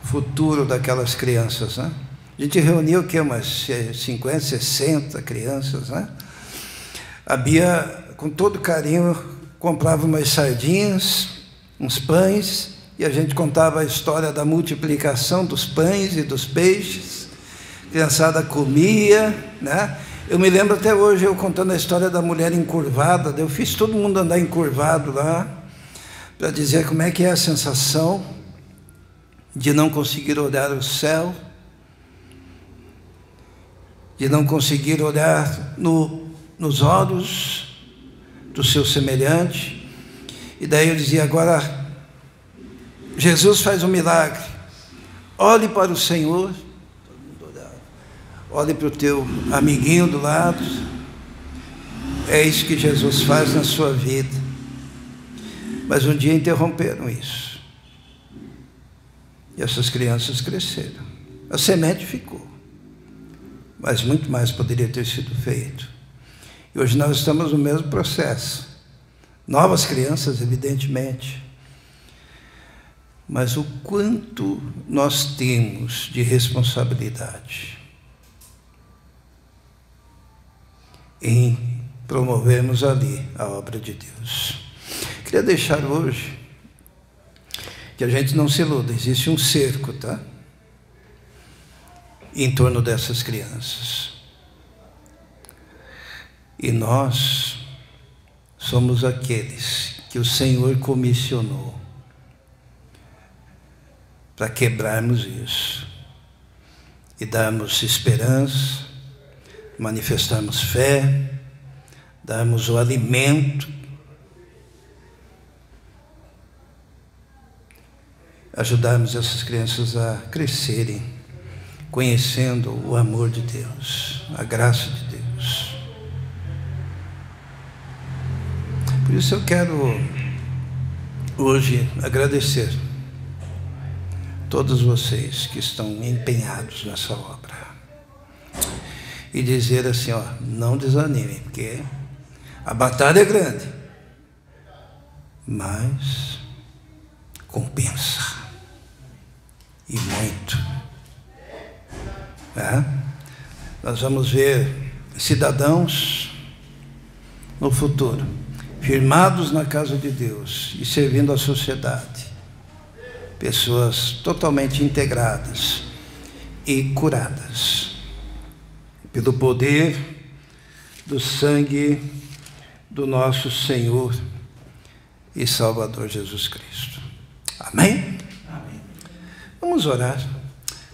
futuro daquelas crianças, né? A gente reuniu o quê? Umas 50, 60 crianças, né? A Bia, com todo carinho, comprava umas sardinhas, uns pães, e a gente contava a história da multiplicação dos pães e dos peixes. A criançada comia, né? Eu me lembro até hoje, eu contando a história da mulher encurvada, eu fiz todo mundo andar encurvado lá, para dizer como é que é a sensação de não conseguir olhar o céu, de não conseguir olhar nos olhos do seu semelhante. E daí eu dizia, agora, Jesus faz um milagre, olhe para o Senhor, olhe para o teu amiguinho do lado, é isso que Jesus faz na sua vida. Mas um dia interromperam isso, e essas crianças cresceram, a semente ficou, mas muito mais poderia ter sido feito. E hoje nós estamos no mesmo processo, novas crianças, evidentemente, mas o quanto nós temos de responsabilidade em promovermos ali a obra de Deus. Queria deixar hoje que a gente não se iluda, existe um cerco, tá? Em torno dessas crianças. E nós somos aqueles que o Senhor comissionou para quebrarmos isso e darmos esperança, manifestarmos fé, darmos o alimento, ajudarmos essas crianças a crescerem, conhecendo o amor de Deus, a graça de Deus. Por isso eu quero hoje agradecer todos vocês que estão empenhados nessa obra e dizer assim, ó, não desanimem, porque a batalha é grande, mas compensa, e muito. Nós vamos ver cidadãos no futuro, firmados na casa de Deus e servindo a sociedade, pessoas totalmente integradas e curadas pelo poder do sangue do nosso Senhor e Salvador Jesus Cristo. Amém? Amém. Vamos orar.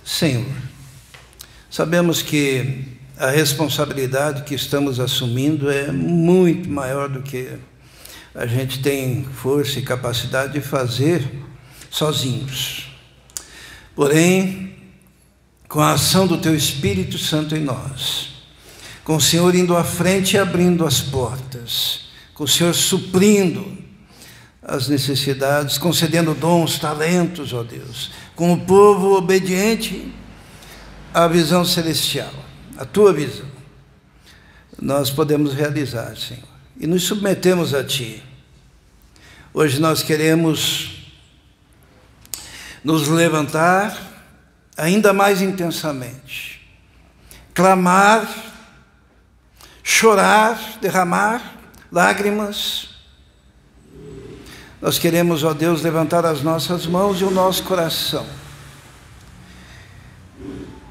Senhor, sabemos que a responsabilidade que estamos assumindo é muito maior do que a gente tem força e capacidade de fazer sozinhos. Porém, com a ação do Teu Espírito Santo em nós, com o Senhor indo à frente e abrindo as portas, com o Senhor suprindo as necessidades, concedendo dons, talentos, ó Deus, com o povo obediente à visão celestial, a Tua visão, nós podemos realizar, Senhor, e nos submetemos a Ti. Hoje nós queremos nos levantar ainda mais intensamente, clamar, chorar, derramar lágrimas. Nós queremos, ó Deus, levantar as nossas mãos e o nosso coração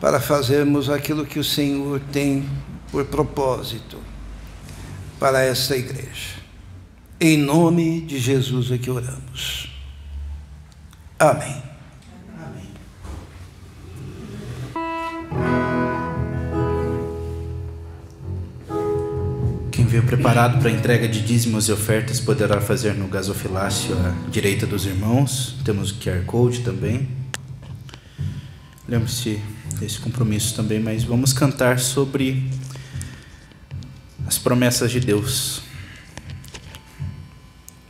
para fazermos aquilo que o Senhor tem por propósito para esta igreja. Em nome de Jesus é que oramos. Amém. Quem vê veio preparado para a entrega de dízimos e ofertas poderá fazer no gasofilácio à direita dos irmãos. Temos o QR Code também. Lembre-se desse compromisso também, mas vamos cantar sobre as promessas de Deus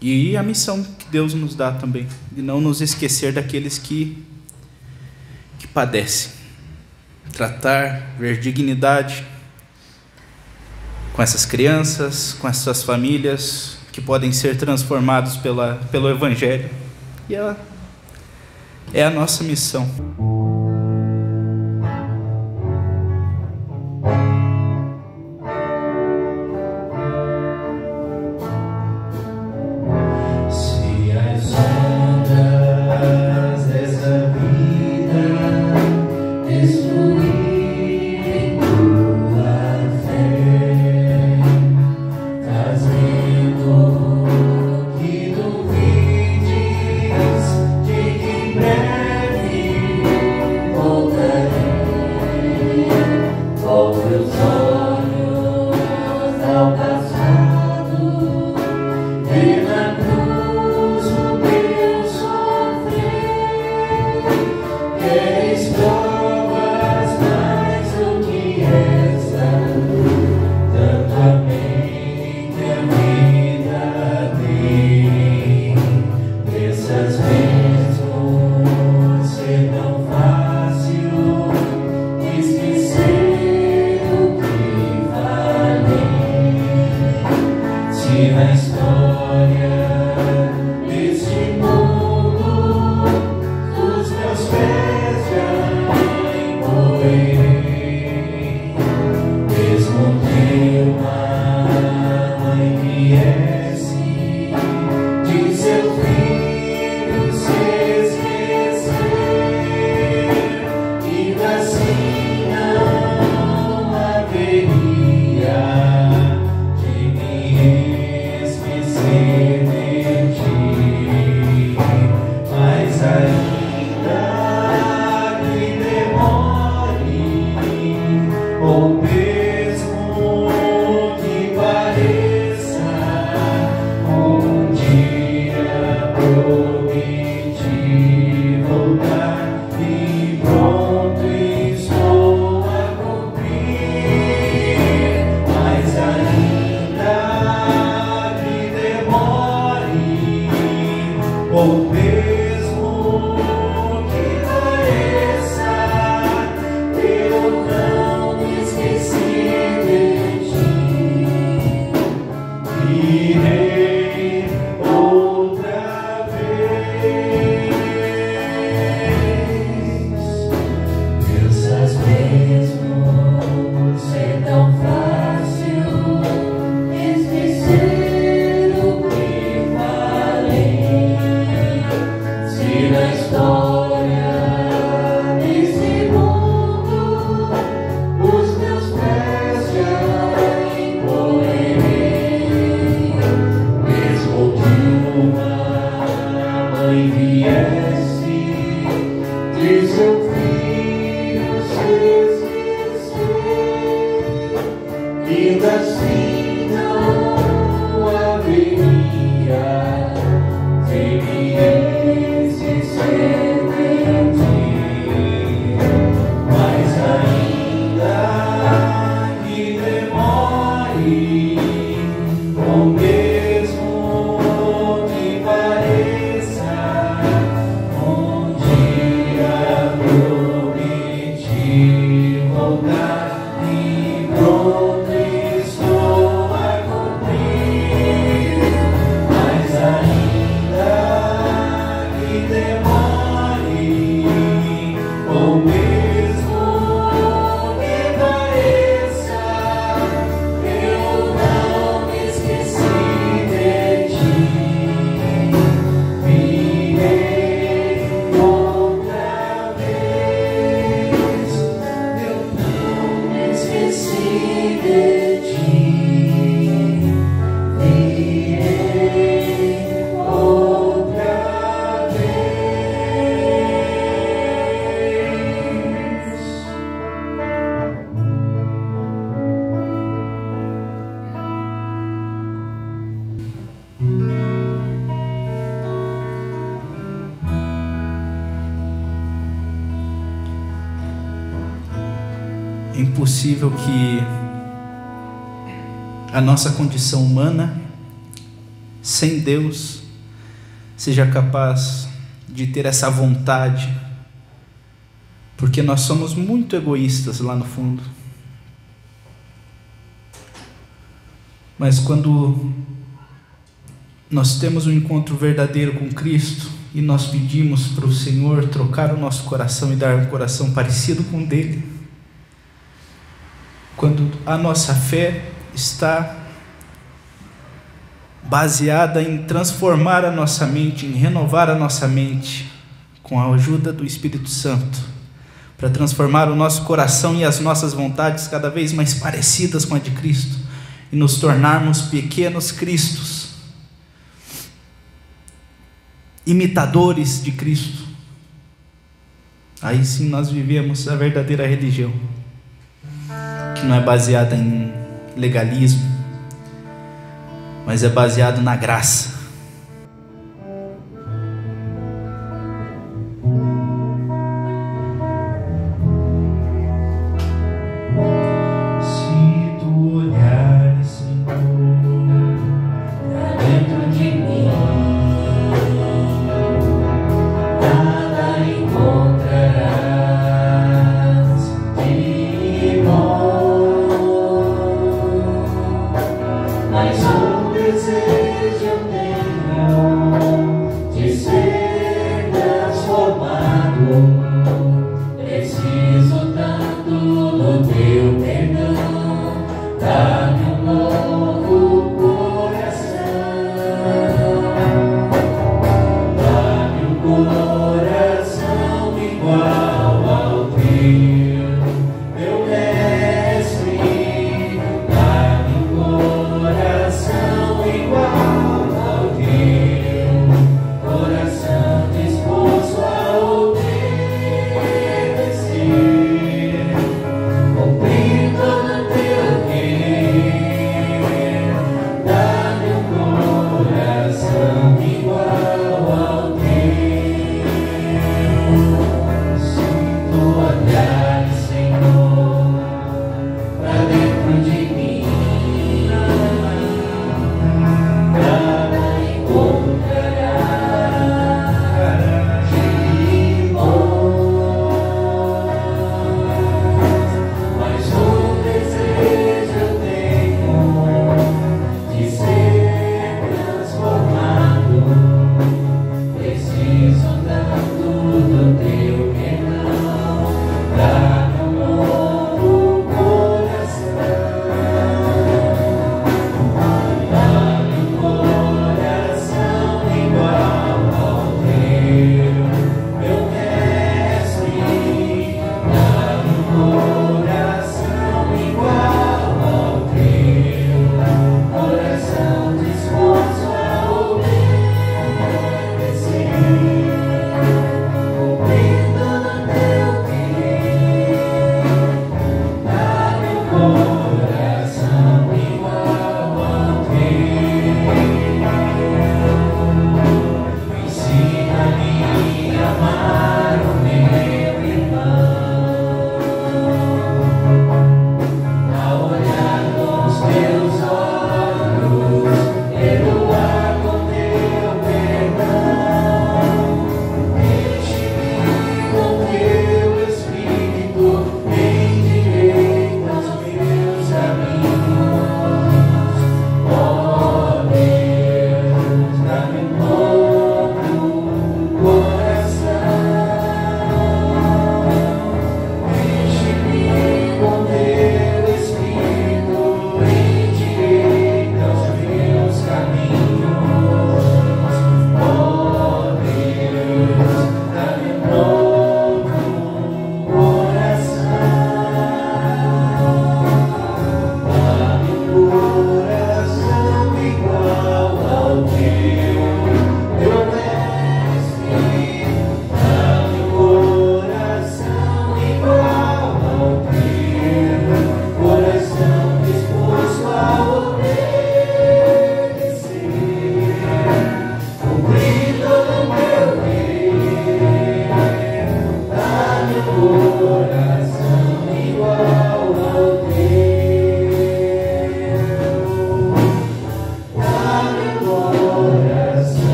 e a missão que Deus nos dá também, de não nos esquecer daqueles que padecem. Tratar, ver dignidade com essas crianças, com essas famílias que podem ser transformados pelo Evangelho. E é a nossa missão. Esse ser É impossível que a nossa condição humana, sem Deus, seja capaz de ter essa vontade, porque nós somos muito egoístas lá no fundo. Mas quando nós temos um encontro verdadeiro com Cristo e nós pedimos para o Senhor trocar o nosso coração e dar um coração parecido com o dele, quando a nossa fé está baseada em transformar a nossa mente, em renovar a nossa mente com a ajuda do Espírito Santo, para transformar o nosso coração e as nossas vontades cada vez mais parecidas com a de Cristo e nos tornarmos pequenos cristos, imitadores de Cristo, aí sim nós vivemos a verdadeira religião, que não é baseada em legalismo, mas é baseado na graça. Coração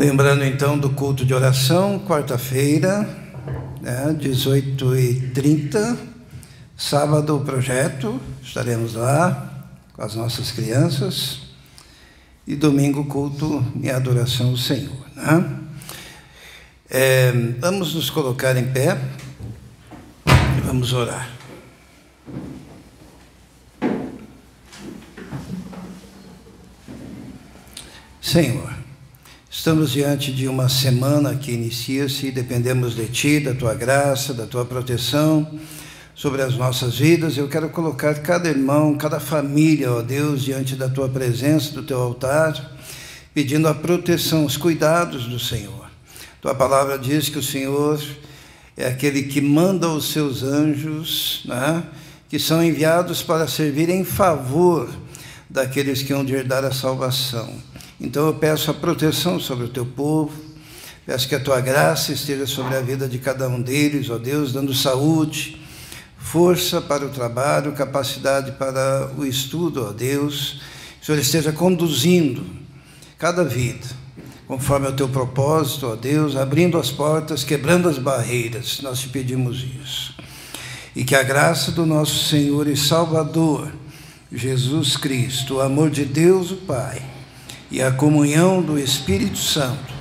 Lembrando então do culto de oração, quarta-feira, 18h30, sábado o projeto, estaremos lá com as nossas crianças, e domingo culto e adoração ao Senhor. Vamos nos colocar em pé e vamos orar. Senhor, estamos diante de uma semana que inicia-se e dependemos de Ti, da Tua graça, da Tua proteção sobre as nossas vidas. Eu quero colocar cada irmão, cada família, ó Deus, diante da Tua presença, do Teu altar, pedindo a proteção, os cuidados do Senhor. Tua palavra diz que o Senhor é aquele que manda os seus anjos, que são enviados para servir em favor daqueles que hão de herdar a salvação. Então eu peço a proteção sobre o teu povo, peço que a tua graça esteja sobre a vida de cada um deles, ó Deus, dando saúde, força para o trabalho, capacidade para o estudo, ó Deus. Que o Senhor esteja conduzindo cada vida, conforme o teu propósito, ó Deus, abrindo as portas, quebrando as barreiras, nós te pedimos isso. E que a graça do nosso Senhor e Salvador, Jesus Cristo, o amor de Deus, o Pai, e a comunhão do Espírito Santo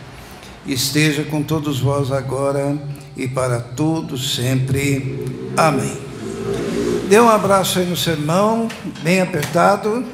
esteja com todos vós agora e para todos sempre. Amém. Dê um abraço aí no seu irmão, bem apertado.